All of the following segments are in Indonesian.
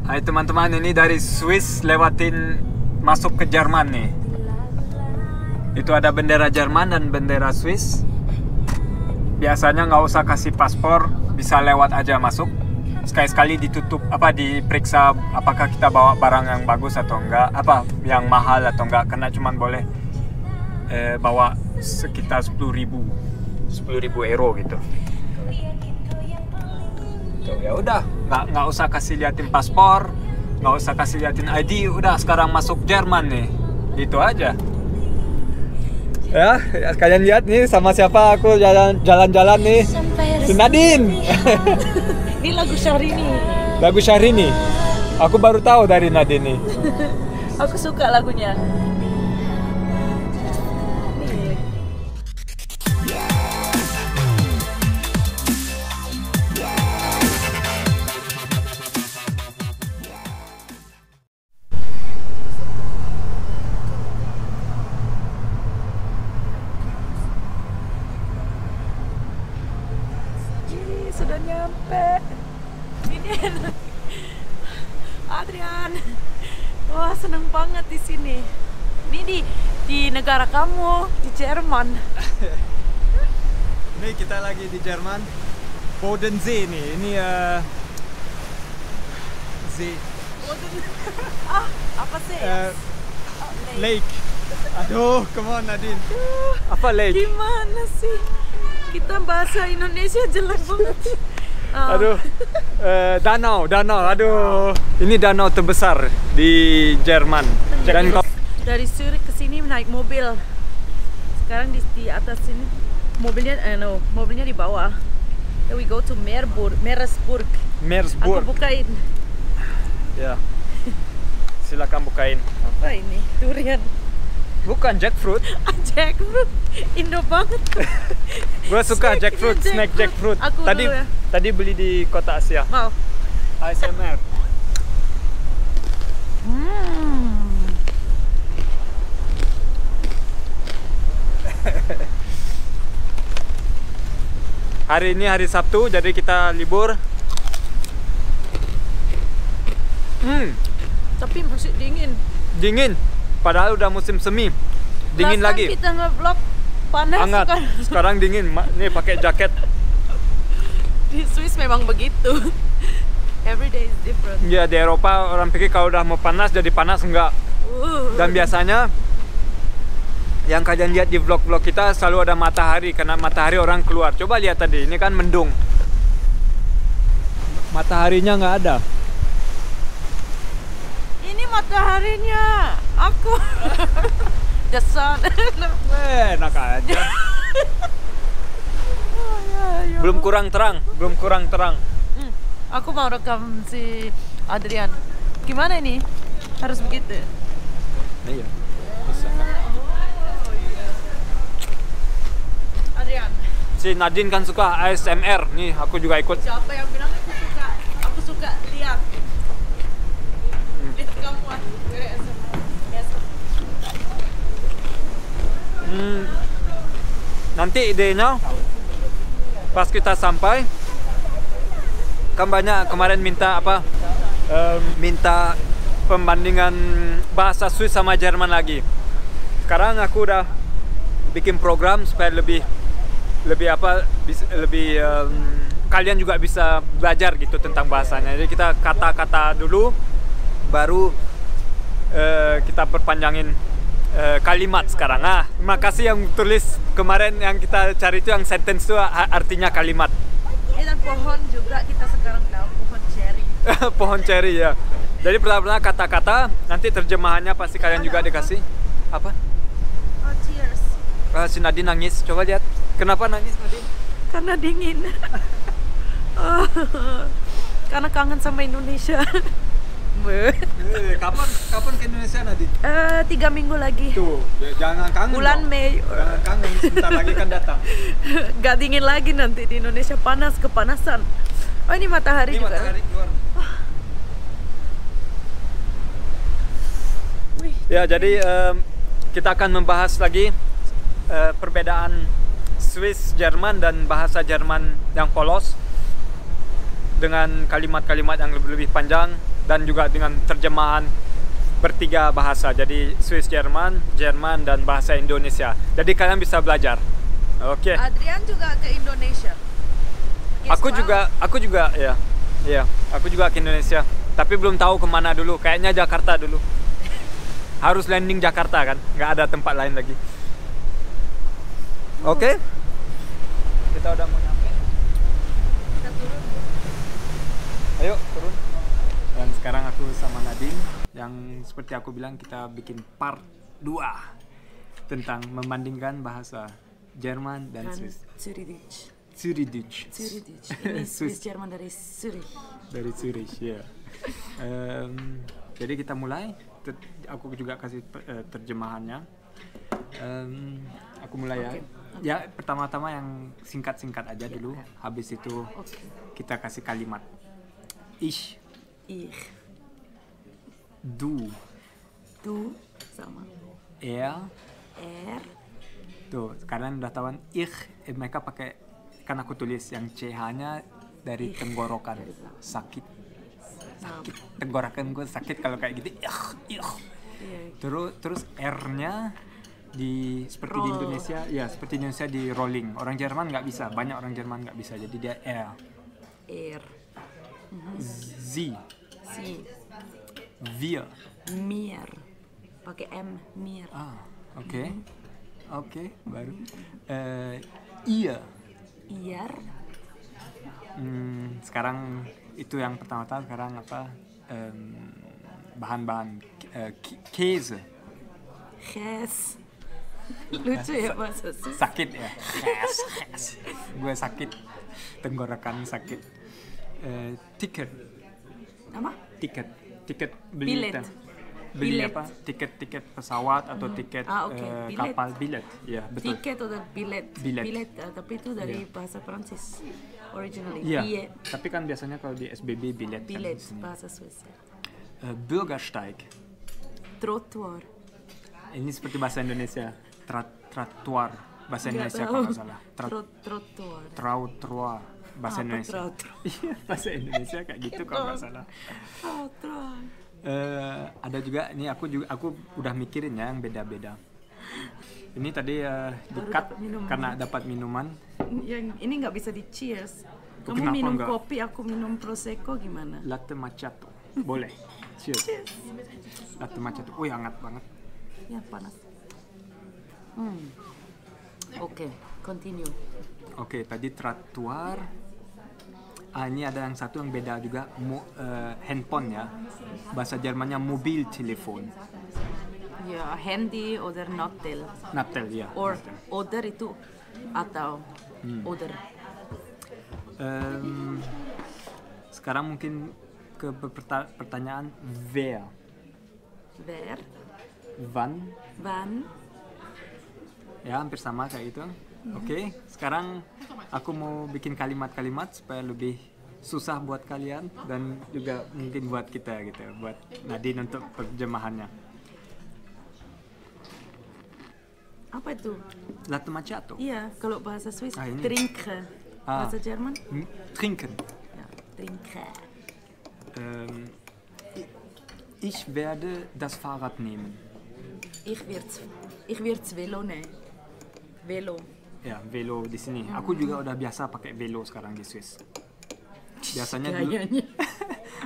Hai teman-teman, ini dari Swiss lewatin masuk ke Jerman nih. Itu ada bendera Jerman dan bendera Swiss. Biasanya nggak usah kasih paspor, bisa lewat aja masuk. Sekali-sekali ditutup, diperiksa apakah kita bawa barang yang bagus atau enggak, yang mahal atau enggak, karena cuman boleh bawa sekitar 10.000 euro gitu. Tuh, ya udah, nggak usah kasih liatin paspor, nggak usah kasih liatin ID, udah sekarang masuk Jerman nih, gitu aja. Ya, kalian lihat nih sama siapa aku jalan-jalan nih, si Nadine. Ini lagu Syahrini. Lagu Syahrini, aku baru tahu dari Nadine nih. Aku suka lagunya. Sudah nyampe. Ini enak. Adrian. Wah, seneng banget di sini. Ini di negara kamu, di Jerman. Ini kita lagi di Jerman. Bodensee nih. Ini See. Apa sih? Lake. Aduh, come on Nadine. Apa lake? Gimana sih? Kita bahasa Indonesia jelek banget. Aduh, danau. Aduh, ini danau terbesar di Jerman. Dan dari Zurich ke sini naik mobil. Sekarang di atas sini mobilnya di bawah. Then we go to Meeresburg. Aku bukain. Ya, silakan bukain. Apa ini? Durian. Bukan jackfruit. Jackfruit, Indo banget. Gue suka jackfruit, snack jackfruit. Tadi beli di Kota Asia. Mau? ASMR. Hari ini hari Sabtu, jadi kita libur. Tapi masih dingin. Dingin. Padahal udah musim semi. Dingin lagi. Kita nge-vlog panas. Hangat. Sekarang dingin. Nih pakai jaket. Di Swiss memang begitu. Every day is different. Ya, di Eropa orang pikir kalau udah mau panas jadi panas, enggak. Dan biasanya yang kalian lihat di vlog-vlog kita selalu ada matahari, karena matahari orang keluar. Coba lihat tadi, ini kan mendung. Mataharinya nggak ada. Ini mataharinya. Aku the sun. Enak aja. Belum kurang terang. Aku mau rekam si Adrian. Gimana ini? Harus begitu? Iya, bisa. Adrian. Si Nadine kan suka ASMR. Nih, aku juga ikut. Siapa yang bilang aku suka lihat? Lihat kamu Nanti idenya pas kita sampai kan banyak kemarin minta minta pembandingan bahasa Swiss sama Jerman lagi. Sekarang aku udah bikin program supaya lebih kalian juga bisa belajar gitu tentang bahasanya. Jadi kita kata-kata dulu, baru kita perpanjangin kalimat sekarang. Terima kasih yang tulis kemarin, yang kita cari itu yang sentence itu artinya kalimat. Dan pohon juga kita sekarang tahu, pohon cherry. Pohon cherry ya. Jadi pertama kata-kata, nanti terjemahannya pasti kalian juga dikasih. Apa? Oh, cheers. Si Nadine nangis. Coba lihat. Kenapa nangis Nadine? Karena dingin. Karena kangen sama Indonesia. Kapan ke Indonesia Nadine? 3 minggu lagi. Tuh, jangan kangen. Bulan dong. Mei. Jangan kangen, sebentar lagi kan datang. Gak dingin lagi nanti di Indonesia, panas, kepanasan. Oh, ini matahari juga. Matahari keluar. Ya, jadi kita akan membahas lagi perbedaan Swiss Jerman dan bahasa Jerman yang polos dengan kalimat-kalimat yang lebih panjang. dan juga dengan terjemahan bertiga bahasa. Jadi Swiss Jerman, Jerman dan bahasa Indonesia. Jadi kalian bisa belajar. Oke. Adrian juga ke Indonesia. Aku juga ya. Iya, aku juga ke Indonesia. Tapi belum tahu kemana dulu. Kayaknya Jakarta dulu. Harus landing Jakarta kan, nggak ada tempat lain lagi. Oke. Kita udah mau nyampe. Kita turun. Ayo turun. Dan sekarang aku sama Nadine yang seperti aku bilang kita bikin part 2 tentang membandingkan bahasa Jerman dan Swiss. Zurich. Ini Swiss Jerman dari Zurich. Dari Zurich, ya. Jadi kita mulai. Aku juga kasih terjemahannya. Aku mulai ya. Ya pertama-tama yang singkat-singkat aja dulu. Habis itu kita kasih kalimat. Ich. Du sama. Er. Tuh, kalian udah tahu mereka pakai, kan aku tulis yang CH-nya dari tenggorokan. Sakit. Tenggorokan gue sakit kalau kayak gitu. Terus R-nya seperti di Indonesia, ya seperti di Indonesia di rolling. Orang Jerman nggak bisa, banyak orang Jerman nggak bisa, jadi dia R. Sie. Wir. Mir. Pakai M, mir. Oke, baru. Ihr. Sekarang itu yang pertama-tama. Sekarang apa? Bahan-bahan Käse. Lucu ya bahasa Swiss. Sakit ya. Käse. Gue sakit. Tenggorokan sakit. Tiket. Apa? Tiket beli Bilet. apa? Tiket pesawat atau tiket kapal, bilet. Ya, betul. Tiket atau bilet. Tapi itu dari bahasa Prancis originally. Iya. Tapi kan biasanya kalau di SBB bilet kan bahasa Swiss. Bürgersteig. Trottoir. Ini seperti bahasa Indonesia. Trottoir bahasa Indonesia kalau nggak salah. Trottoir bahasa Indonesia. Bahasa Indonesia kayak gitu kalau nggak salah. Ada juga ini aku udah mikirin ya yang beda-beda. Ini tadi di-cut karena dapat minuman. Yang ini nggak bisa di cheers. Kamu Kenapa minum enggak? kopi, aku minum prosecco gimana? Latte macchiato. Boleh. Cheers. Latte macchiato. Wih, hangat banget. Ya panas. Oke, continue. Oke, tadi trottoir. Ini ada yang satu yang beda juga, handphone ya. Bahasa Jermannya Mobiltelefon. Ya, handy oder Nattel. Nattel ya. Oder itu atau oder. Sekarang mungkin ke pertanyaan wer. Wann. Ya, hampir sama kayak itu. Oke, sekarang aku mau bikin kalimat-kalimat supaya lebih susah buat kalian dan juga mungkin buat kita gitu, buat Nadine untuk terjemahannya. Apa itu? Latte macchiato. Iya, kalau bahasa Swiss ini. trinken. Bahasa Jerman? Trinken. Ya, trinken. Ich werde das Fahrrad nehmen. Ich werde Velo nehmen. Velo. Ya, velo di sini. Aku juga udah biasa pakai velo sekarang di Swiss. Biasanya dulu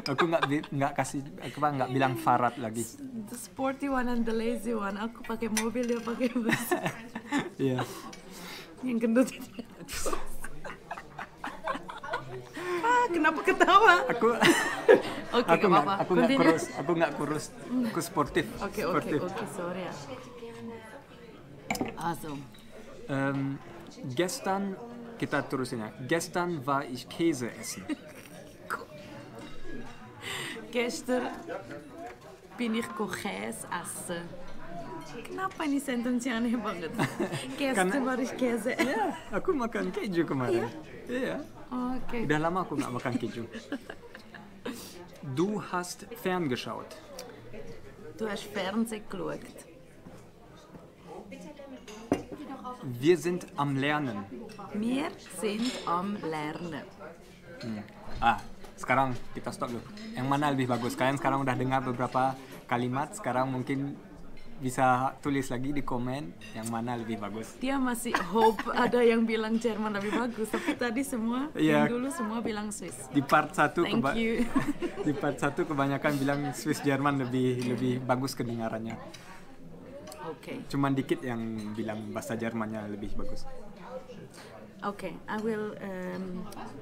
aku nggak bilang Fahrrad lagi. The sporty one and the lazy one. Aku pakai mobil, dia pakai bus. Iya. Yang gendut itu. Kenapa ketawa? Aku nggak kurus. Aku sportif. Oke, sorry ya. Also. Gestern, kita terusin ya. Gestern war ich Käse essen. Gestern bin ich Käse essen. Kenapa ini sentensi aneh banget? Gestern war ich Käse essen. Ya, aku makan keju kemarin. Iya. Oke. Udah lama aku nggak makan keju. Du hast ferngeschaut. Du hast Fernsehen geschaut. Wir sind am Lernen. Wir sind am Lernen. Sekarang kita stop dulu. Yang mana lebih bagus? Kalian sekarang udah dengar beberapa kalimat, sekarang mungkin bisa tulis lagi di komen yang mana lebih bagus. Dia masih hope ada yang bilang Jerman lebih bagus, tapi tadi semua yang dulu semua bilang Swiss. Di part 1 Thank you. di part 1 kebanyakan bilang Swiss Jerman lebih bagus kedengarannya. Okay. Cuman dikit yang bilang bahasa Jermannya lebih bagus. Okay, I will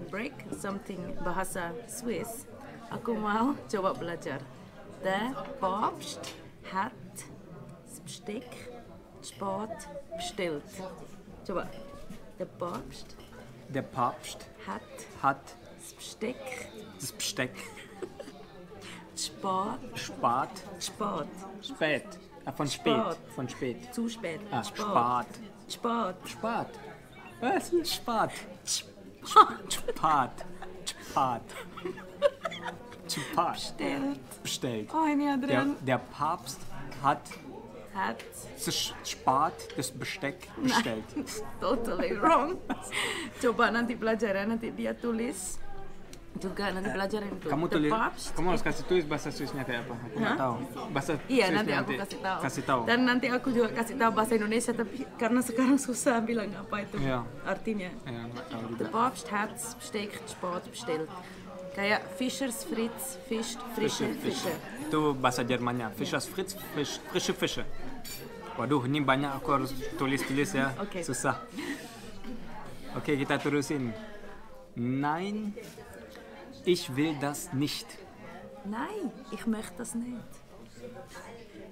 break something bahasa Swiss. Aku mau coba belajar. Der Papst hat Besteck, Sport bestellt. Coba. Der Papst hat Besteck, das Besteck Sport. spät. Von spät. Zu spät. Spart. Was? Spart. Bestellt. Oh, ini Adrian. Der Papst hat das Besteck bestellt. Totally wrong. Coba nanti pelajaran, nanti dia tulis juga nanti pelajaran itu. Kamu harus kasih tulis bahasa Swissnya kayak apa? Aku nggak tahu. Bahasa Iya, Swissnya nanti aku kasih tahu. Dan nanti aku juga kasih tahu bahasa Indonesia, tapi karena sekarang susah bilang apa itu artinya. Ya, nggak tahu juga. Der Papst hat Besteck Sport bestellt. Kayak Fischers Fritz, frische Fische. Itu bahasa Jermannya. Fischers Fritz, frische Fische. Waduh, ini banyak aku harus tulis-tulis ya. Okay. Susah. Oke, kita terusin. Nein, ich will das nicht. Nein, ich möchte das nicht.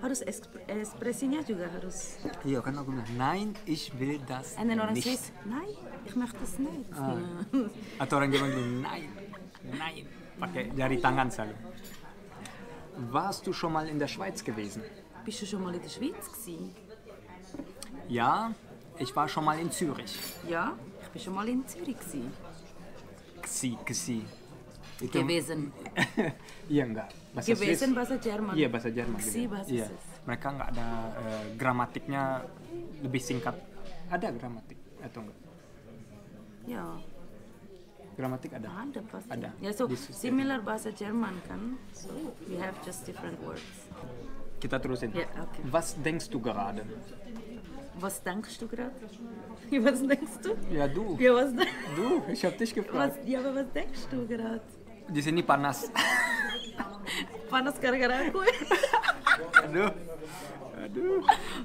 Harus ekspresinya juga harus. Iya kan aku bilang, nein, ich will das And then orang nicht. Swiss, nein, ich möchte das nicht. Atau orang Jerman bilang, nein. Pakai jari tangan selalu. Warst du schon mal in der Schweiz gewesen? Bist du schon mal in der Schweiz gewesen? Ja, ich war schon mal in Zürich. Ja, ich bin schon mal in Zürich gewesen. Gsi. Itu Gewesen. Iya enggak. Bahasa Gewesen Swiss. bahasa Jerman. Iya bahasa Jerman. Gsi bahasa Iya. Swiss. Mereka nggak ada gramatiknya lebih singkat. Ada gramatik atau enggak? Ya, Gramatik ada. ada pasti. Ada. Ya, so Di Swiss. similar bahasa Jerman kan. So we have just different words. Kita terusin. Ja, okay. Was denkst du gerade? Was denkst du gerade? Was denkst du? Ja, du. Ja, was Du, ich hab dich gefragt. aber was denkst du gerade? Di sini panas. Panas gara-gara aku. Aduh.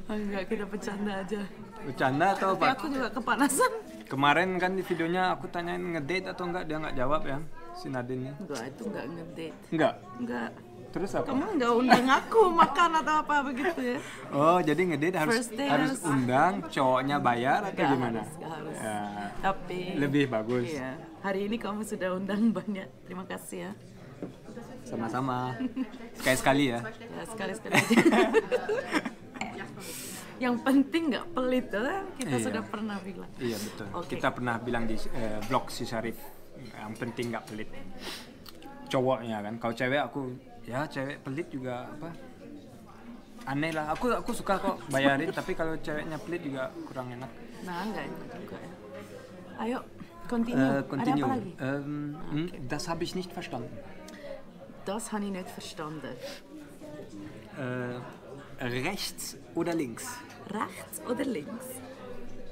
Enggak, kita bercanda aja. Bercanda atau Tapi apa? aku juga kepanasan. Kemarin kan di videonya aku tanyain ngedate atau enggak, dia nggak jawab ya, si Nadine. Enggak, itu enggak ngedate. Enggak. Terus apa? Kamu enggak undang aku makan atau apa begitu ya? Oh, jadi ngedate harus First day harus harus- undang cowoknya bayar atau Enggak gimana? Enggak harus. Ya, Tapi lebih bagus. Iya. Hari ini kamu sudah undang banyak. Terima kasih ya. Sama-sama. Sekali-sekali ya. Ya, sekali-sekali aja. Yang penting nggak pelit lah. Kita Iya. sudah pernah bilang. Iya betul. Oke. Kita pernah bilang di vlog si Syarif, yang penting nggak pelit. Cowoknya kan. Kalau cewek aku, ya cewek pelit juga apa? Aneh lah. Aku suka kok bayarin, tapi kalau ceweknya pelit juga kurang enak. Nah, enggak juga ya. Ayo, continue. Continue. Ada apa lagi? Das habe ich nicht verstanden. Das habe ich nicht verstanden. Rechts oder links? Rechts oder links?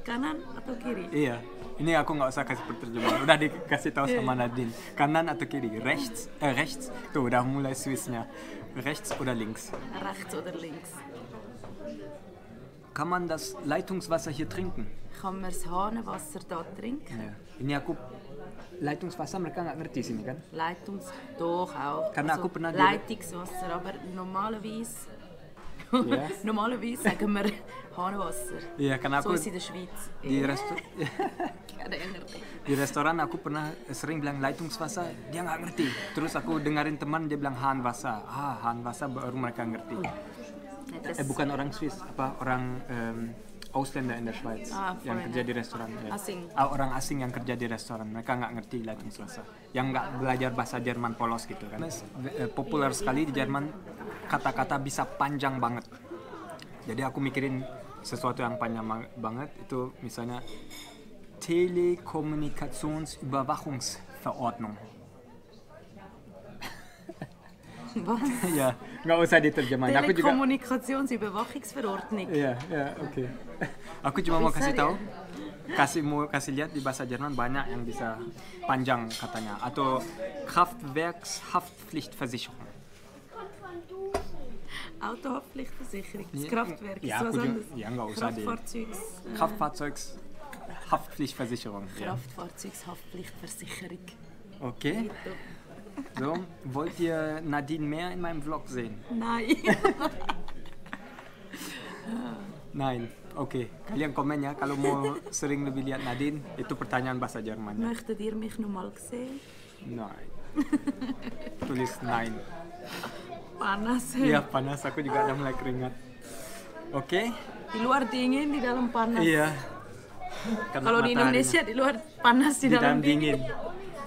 Kanan atau kiri? Iya. Ini aku nggak usah kasih perterjemahan. Udah dikasih tahu sama Nadine. Kanan atau kiri? Rechts. Tuh udah mulai Swissnya. Rechts oder links? Rechts oder links? Kann man das Leitungswasser hier trinken? Kann man das Hahnenwasser da trinken? Ya. Ini aku Leitungswasser mereka nggak ngerti sini kan? Doch auch. Karena aku pernah di- Leitungswasser, aber normalerweise Ja. normalerweise sagen wir Hahnenwasser. Iya, karena So aku ist in der Schweiz. di Ada yang ngerti. di restoran aku pernah sering bilang Leitungswasser, dia nggak ngerti. Terus aku dengerin teman dia bilang Hahnwasser. Hahnwasser baru mereka ngerti. Bukan orang Swiss, apa orang Ausländer in der Schweiz yang kerja di restoran. Ya. Asing. Orang asing yang kerja di restoran, mereka nggak ngerti Leitungswasser. Yang nggak belajar bahasa Jerman polos gitu kan. Populer sekali di Jerman, kata-kata bisa panjang banget. Jadi aku mikirin sesuatu yang panjang banget itu misalnya Telekommunikationsüberwachungsverordnung. Was? Ya, nggak usah diterjemahin. Aku juga. Telekommunikationsüberwachungsverordnung. Iya, oke. Aku cuma mau kasih tahu, kasih lihat di bahasa Jerman banyak yang bisa panjang katanya. Atau Kraftwerkshaftpflichtversicherung. Autohaftpflichtversicherung. Das Ja, Kraftwerk ja, ist was aku juga, anderes. ya nggak usah di Kraftfahrzeugshaftpflichtversicherung. Ja. Kraftfahrzeugshaftpflichtversicherung. Okay. Gitu. So, wollt ihr Nadine mehr in meinem Vlog sehen? Nein. Nein. Oke. Kalian komen ya kalau mau sering lebih lihat Nadine. Itu pertanyaan bahasa Jerman. Möchtet ihr mich nochmal sehen? Nein. Tulis nein. Panas. Iya, panas. Aku juga ada mulai keringat. Oke. Di luar dingin, di dalam panas. Iya. Kalau di Indonesia di luar panas, di dalam dingin.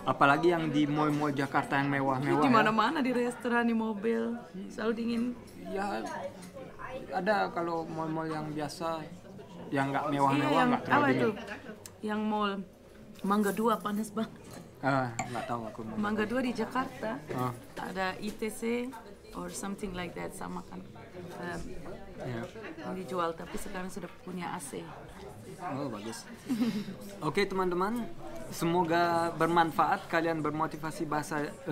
Apalagi yang di mall-mall Jakarta yang mewah-mewah. Di mana-mana, di restoran, di mobil, selalu dingin. Ya, ada kalau mall-mall yang biasa, yang nggak mewah-mewah, nggak terlalu apa dingin. itu? Yang mall Mangga 2 panas banget. Nggak tahu aku. Mangga 2 di Jakarta. Ah. Ada ITC or something like that, sama kan. Ya. Yang dijual, tapi sekarang sudah punya AC. Oh, bagus. Oke, teman-teman, semoga bermanfaat. Kalian bermotivasi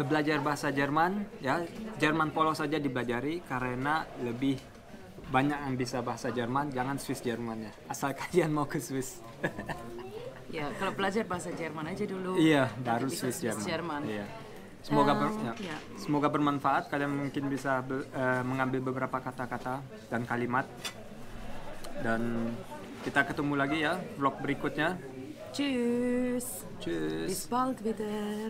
belajar bahasa Jerman, ya. Jerman polos saja dipelajari karena lebih banyak yang bisa bahasa Jerman. Jangan Swiss Jerman ya. Asal kalian mau ke Swiss. Ya, kalau belajar bahasa Jerman aja dulu. Iya, baru bisa Swiss Jerman. Iya. Ya. Semoga bermanfaat. Kalian mungkin bisa mengambil beberapa kata-kata dan kalimat. Dan kita ketemu lagi ya vlog berikutnya. Tschüss. Tschüss. Bis bald wieder.